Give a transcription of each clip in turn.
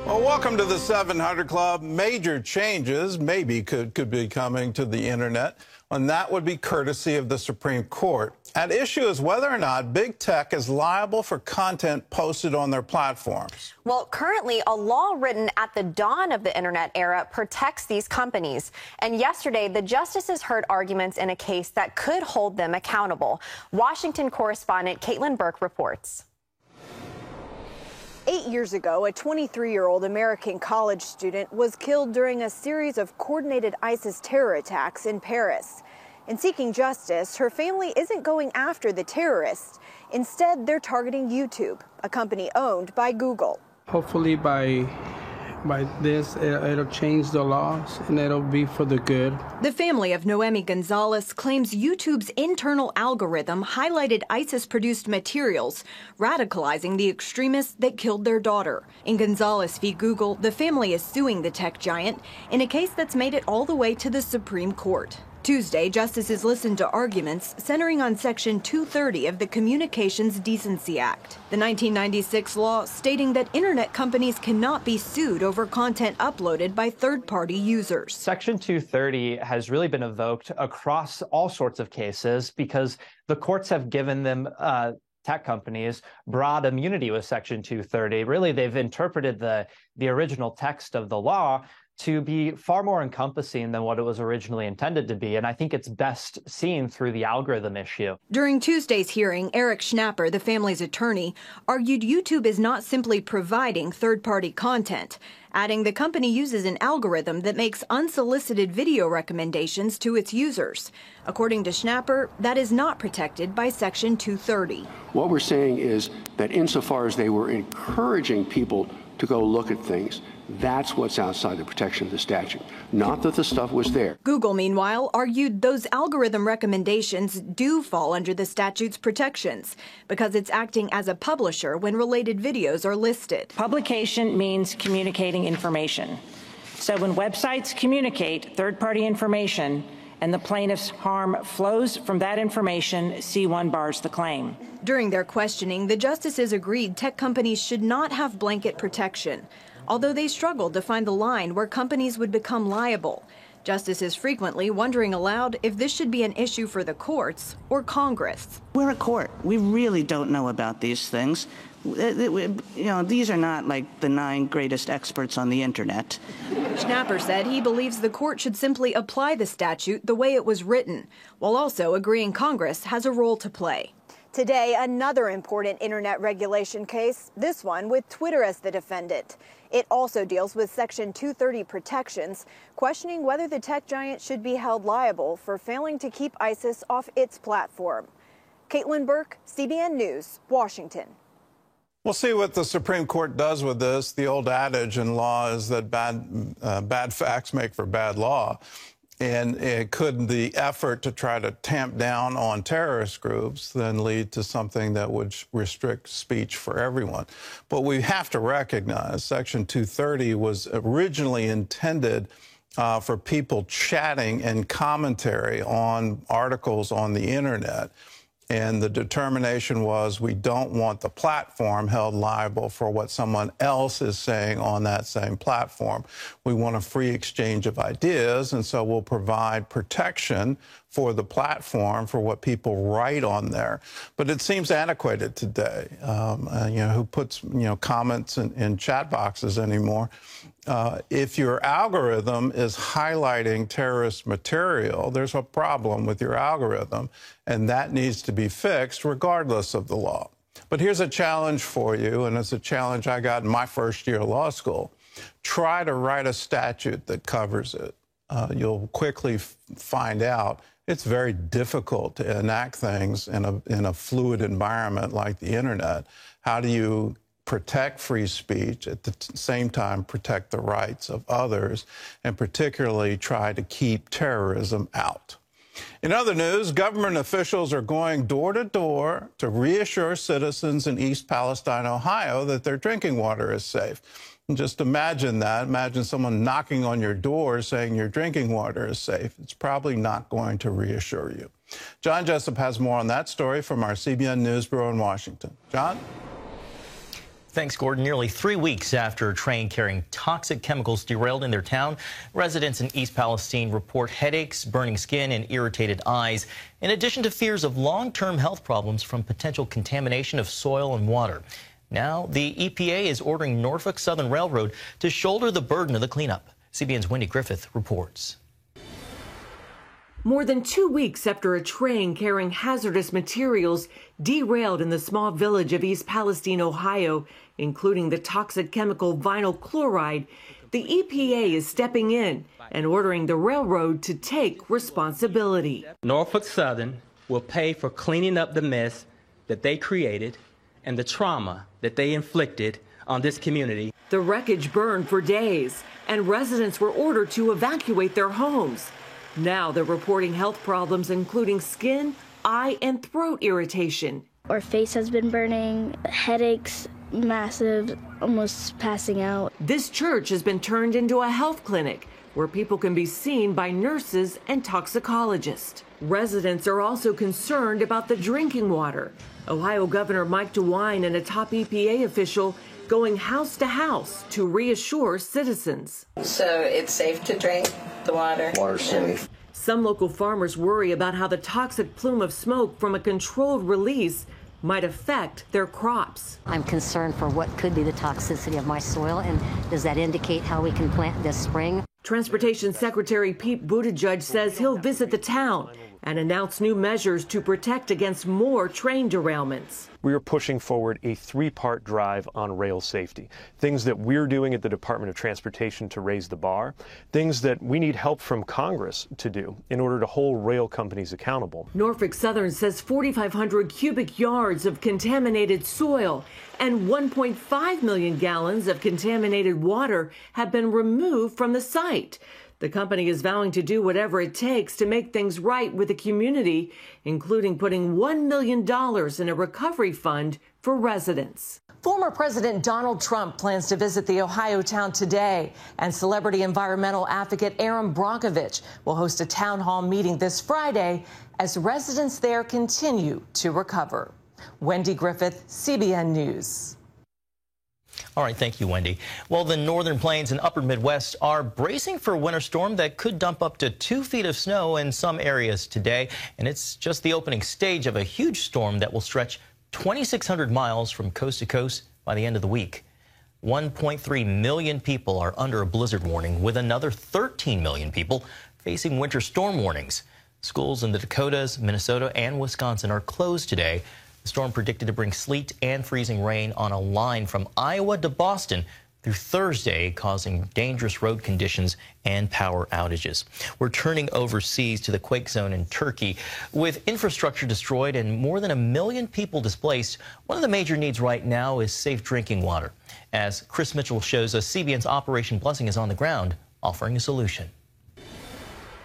Well, welcome to the 700 Club. Major changes maybe could be coming to the internet, and that would be courtesy of the Supreme Court. At issue is whether or not big tech is liable for content posted on their platforms. Well, currently, a law written at the dawn of the internet era protects these companies. And yesterday, the justices heard arguments in a case that could hold them accountable. Washington correspondent Caitlin Burke reports. 8 years ago, a 23-year-old American college student was killed during a series of coordinated ISIS terror attacks in Paris. In seeking justice, her family isn't going after the terrorists. Instead, they're targeting YouTube, a company owned by Google. Hopefully by this, it'll change the laws and it'll be for the good. The family of Noemi Gonzalez claims YouTube's internal algorithm highlighted ISIS-produced materials, radicalizing the extremists that killed their daughter. In Gonzalez v. Google, the family is suing the tech giant in a case that's made it all the way to the Supreme Court. Tuesday, justices listened to arguments centering on Section 230 of the Communications Decency Act, the 1996 law stating that internet companies cannot be sued over content uploaded by third-party users. Section 230 has really been evoked across all sorts of cases because the courts have given them tech companies broad immunity with Section 230. Really, they've interpreted the original text of the law to be far more encompassing than what it was originally intended to be. And I think it's best seen through the algorithm issue. During Tuesday's hearing, Eric Schnapper, the family's attorney, argued YouTube is not simply providing third-party content, adding the company uses an algorithm that makes unsolicited video recommendations to its users. According to Schnapper, that is not protected by Section 230. What we're saying is that insofar as they were encouraging people to go look at things, that's what's outside the protection of the statute, not that the stuff was there. Google, meanwhile, argued those algorithm recommendations do fall under the statute's protections because it's acting as a publisher when related videos are listed. Publication means communicating information. So when websites communicate third-party information and the plaintiff's harm flows from that information, C1 bars the claim. During their questioning, the justices agreed tech companies should not have blanket protection, although they struggled to find the line where companies would become liable. Justices frequently wondering aloud if this should be an issue for the courts or Congress. We're a court. We really don't know about these things. These are not like the 9 greatest experts on the internet. Schnapper said he believes the court should simply apply the statute the way it was written, while also agreeing Congress has a role to play. Today, another important internet regulation case, this one with Twitter as the defendant. It also deals with Section 230 protections, questioning whether the tech giant should be held liable for failing to keep ISIS off its platform. Caitlin Burke, CBN News, Washington. We'll see what the Supreme Court does with this. The old adage in law is that bad facts make for bad law. And could the effort to try to tamp down on terrorist groups then lead to something that would restrict speech for everyone? But we have to recognize Section 230 was originally intended for people chatting and commentary on articles on the internet. And the determination was we don't want the platform held liable for what someone else is saying on that same platform. We want a free exchange of ideas, and so we'll provide protection for the platform for what people write on there. But it seems antiquated today. Who puts comments in chat boxes anymore? If your algorithm is highlighting terrorist material, there's a problem with your algorithm, and that needs to be fixed regardless of the law. But here's a challenge for you, and it's a challenge I got in my first year of law school. Try to write a statute that covers it. You'll quickly find out it's very difficult to enact things in a fluid environment like the internet. How do you protect free speech, at the same time protect the rights of others, and particularly try to keep terrorism out? In other news, government officials are going door to door to reassure citizens in East Palestine, Ohio, that their drinking water is safe. And just imagine that. Imagine someone knocking on your door saying your drinking water is safe. It's probably not going to reassure you. John Jessup has more on that story from our CBN News Bureau in Washington. John? Thanks, Gordon. Nearly 3 weeks after a train carrying toxic chemicals derailed in their town, residents in East Palestine report headaches, burning skin, and irritated eyes, in addition to fears of long-term health problems from potential contamination of soil and water. Now, the EPA is ordering Norfolk Southern Railroad to shoulder the burden of the cleanup. CBN's Wendy Griffith reports. More than 2 weeks after a train carrying hazardous materials derailed in the small village of East Palestine, Ohio, including the toxic chemical vinyl chloride, the EPA is stepping in and ordering the railroad to take responsibility. Norfolk Southern will pay for cleaning up the mess that they created and the trauma that they inflicted on this community. The wreckage burned for days, and residents were ordered to evacuate their homes. Now they're reporting health problems, including skin, eye, and throat irritation. Our face has been burning, headaches, massive, almost passing out. This church has been turned into a health clinic where people can be seen by nurses and toxicologists. Residents are also concerned about the drinking water. Ohio Governor Mike DeWine and a top EPA official going house to house to reassure citizens. So it's safe to drink the water? Water's safe. Some local farmers worry about how the toxic plume of smoke from a controlled release might affect their crops. I'm concerned for what could be the toxicity of my soil, and does that indicate how we can plant this spring? Transportation Secretary Pete Buttigieg says he'll visit the town and announce new measures to protect against more train derailments. We are pushing forward a 3-part drive on rail safety. Things that we're doing at the Department of Transportation to raise the bar, things that we need help from Congress to do in order to hold rail companies accountable. Norfolk Southern says 4,500 cubic yards of contaminated soil and 1.5 million gallons of contaminated water have been removed from the site. The company is vowing to do whatever it takes to make things right with the community, including putting $1 million in a recovery fund for residents. Former President Donald Trump plans to visit the Ohio town today, and celebrity environmental advocate Aaron Brockovich will host a town hall meeting this Friday as residents there continue to recover. Wendy Griffith, CBN News. All right, thank you, Wendy. Well, the northern plains and upper Midwest are bracing for a winter storm that could dump up to 2 feet of snow in some areas today. And it's just the opening stage of a huge storm that will stretch 2,600 miles from coast to coast by the end of the week. 1.3 million people are under a blizzard warning, with another 13 million people facing winter storm warnings. Schools in the Dakotas, Minnesota, and Wisconsin are closed today. The storm predicted to bring sleet and freezing rain on a line from Iowa to Boston through Thursday, causing dangerous road conditions and power outages. We're turning overseas to the quake zone in Turkey. With infrastructure destroyed and more than 1 million people displaced, one of the major needs right now is safe drinking water. As Chris Mitchell shows us, CBN's Operation Blessing is on the ground, offering a solution.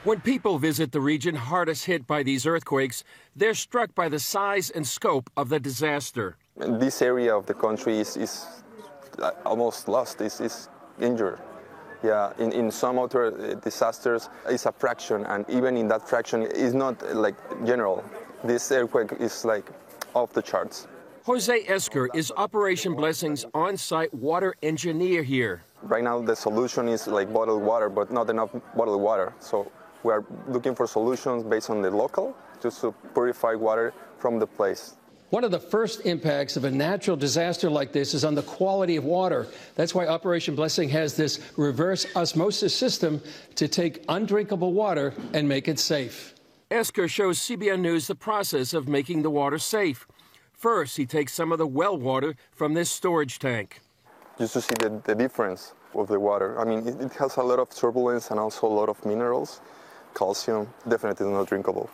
When people visit the region hardest hit by these earthquakes, they're struck by the size and scope of the disaster. This area of the country is almost lost, is injured. Yeah, in some other disasters, it's a fraction, and even in that fraction, it's not like general. This earthquake is like off the charts. Jose Esker is Operation Blessing's on-site water engineer here. Right now, the solution is like bottled water, but not enough bottled water. So we are looking for solutions based on the local, just to purify water from the place. One of the first impacts of a natural disaster like this is on the quality of water. That's why Operation Blessing has this reverse osmosis system to take undrinkable water and make it safe. Esker shows CBN News the process of making the water safe. First, he takes some of the well water from this storage tank. Just to see the difference of the water. I mean, it has a lot of turbulence and also a lot of minerals. Calcium, definitely not drinkable.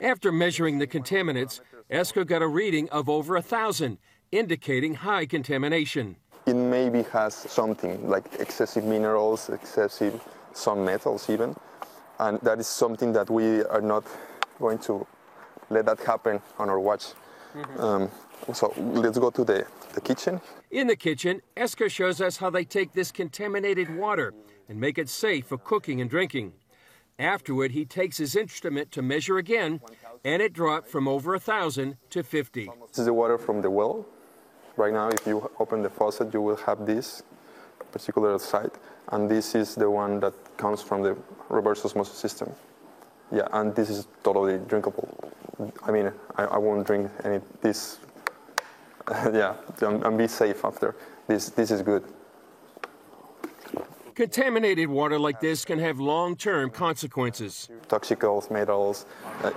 After measuring the contaminants, Esker got a reading of over 1,000, indicating high contamination. It maybe has something like excessive minerals, excessive some metals even, and that is something that we are not going to let that happen on our watch. So let's go to the kitchen. In the kitchen, Esker shows us how they take this contaminated water and make it safe for cooking and drinking. Afterward, he takes his instrument to measure again, and it dropped from over 1,000 to 50. This is the water from the well, Right now, if you open the faucet, you will have this particular side, and this is the one that comes from the reverse osmosis system. Yeah, and this is totally drinkable. I mean, I won't drink this. Yeah, and be safe after. This is good. Contaminated water like this can have long-term consequences. Toxicals, metals,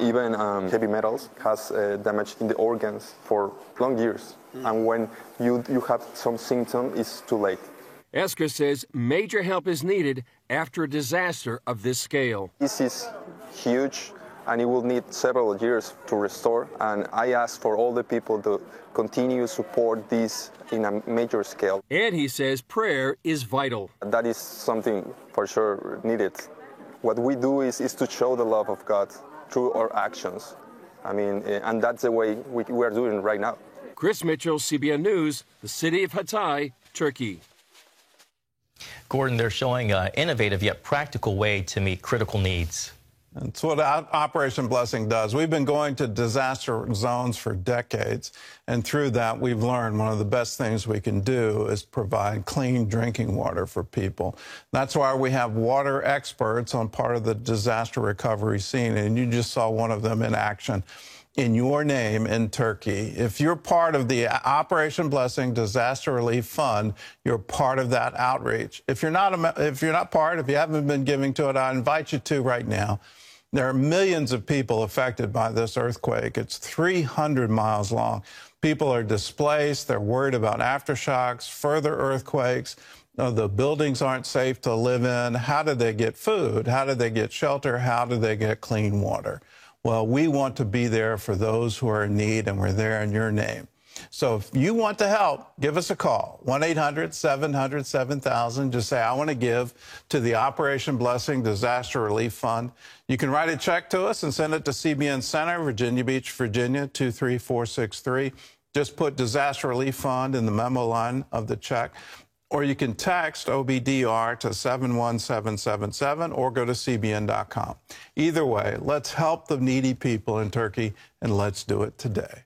even heavy metals has damage in the organs for long years. And when you have some symptom, it's too late. Esker says major help is needed after a disaster of this scale. This is huge, and it will need several years to restore. And I ask for all the people to continue support this in a major scale. And he says prayer is vital. That is something for sure needed. What we do is to show the love of God through our actions. I mean, and that's the way we are doing right now. Chris Mitchell, CBN News, the city of Hatay, Turkey. Gordon, they're showing an innovative yet practical way to meet critical needs. That's what Operation Blessing does. We've been going to disaster zones for decades, and through that, we've learned one of the best things we can do is provide clean drinking water for people. That's why we have water experts on part of the disaster recovery scene, and you just saw one of them in action in your name in Turkey. If you're part of the Operation Blessing Disaster Relief Fund, you're part of that outreach. If you're not part, if you haven't been giving to it, I invite you to right now. There are millions of people affected by this earthquake. It's 300 miles long. People are displaced. They're worried about aftershocks, further earthquakes. The buildings aren't safe to live in. How do they get food? How do they get shelter? How do they get clean water? Well, we want to be there for those who are in need, and we're there in your name. So if you want to help, give us a call, 1-800-700-7000. Just say, I want to give to the Operation Blessing Disaster Relief Fund. You can write a check to us and send it to CBN Center, Virginia Beach, Virginia, 23463. Just put Disaster Relief Fund in the memo line of the check. Or you can text OBDR to 71777 or go to cbn.com. Either way, let's help the needy people in Turkey, and let's do it today.